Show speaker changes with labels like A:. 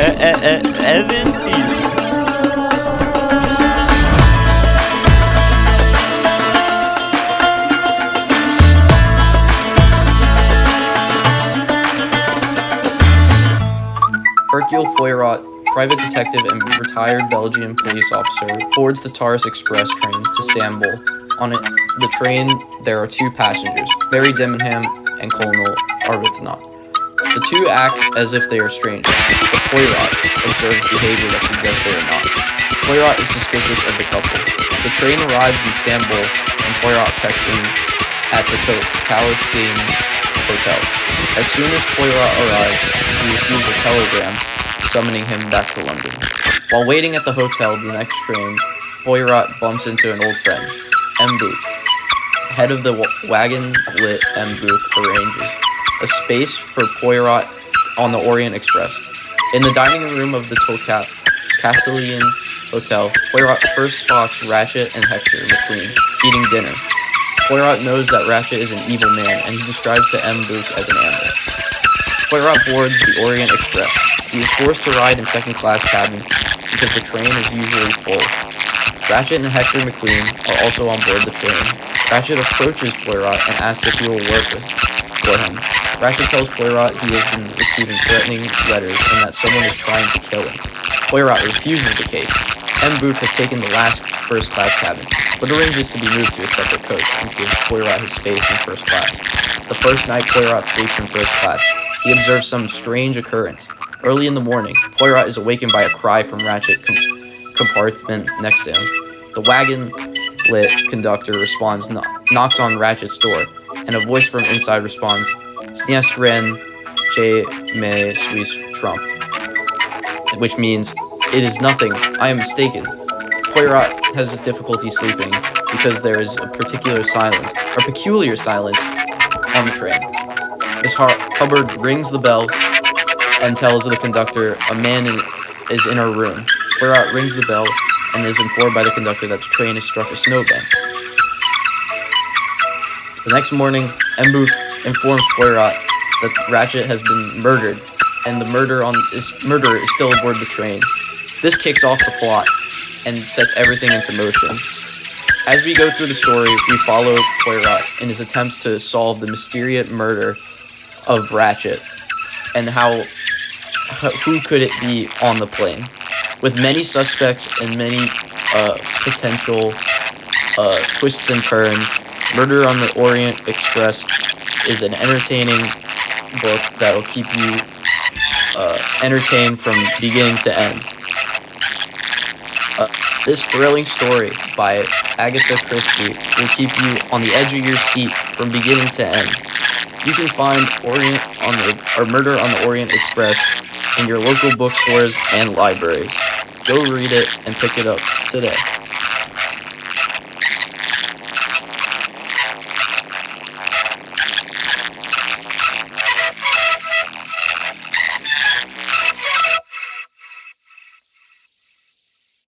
A: Evan Peters.
B: Hercule Poirot, private detective and retired Belgian police officer, boards the Taurus Express train to Istanbul. On the train, there are two passengers, Barry Debenham and Colonel Arbuthnot. The two act as if they are strangers, but Poirot observes behavior that suggests they are not. Poirot is suspicious of the couple. The train arrives in Istanbul, and Poirot checks in at the Calatin Hotel. As soon as Poirot arrives, he receives a telegram summoning him back to London. While waiting at the hotel the next train, Poirot bumps into an old friend, M. Bouc. Head of the wagon-lit M. Bouc arranges a space for Poirot on the Orient Express. In the dining room of the Castilian Hotel, Poirot first spots Ratchet and Hector McQueen eating dinner. Poirot knows that Ratchet is an evil man, and he describes to M. Bouc as an animal. Poirot boards the Orient Express. He is forced to ride in second-class cabin because the train is usually full. Ratchet and Hector McQueen are also on board the train. Ratchet approaches Poirot and asks if he will work for him. Ratchet tells Poirot he has been receiving threatening letters and that someone is trying to kill him. Poirot refuses the case. M. Bouc has taken the last first-class cabin, but arranges to be moved to a separate coach and gives Poirot his space in first class. The first night Poirot sleeps in first class, he observes some strange occurrence. Early in the morning, Poirot is awakened by a cry from Ratchet's compartment next to him. The wagon-lit conductor responds, knocks on Ratchet's door, and a voice from inside responds, "Snias rien, je me suis trompé," which means, "It is nothing, I am mistaken." Poirot has difficulty sleeping because there is a peculiar silence on the train. Miss Hubbard rings the bell and tells the conductor a man is in her room. Poirot rings the bell and is informed by the conductor that the train has struck a snowbank. The next morning, M. Bouc informs Poirot that Ratchet has been murdered, and the murderer is still aboard the train. This kicks off the plot and sets everything into motion. As we go through the story, we follow Poirot in his attempts to solve the mysterious murder of Ratchet, and who could it be on the plane. With many suspects and many potential twists and turns, Murder on the Orient Express is an entertaining book that will keep you entertained from beginning to end. This thrilling story by Agatha Christie will keep you on the edge of your seat from beginning to end. You can find Murder on the Orient Express in your local bookstores and libraries. Go read it and pick it up today.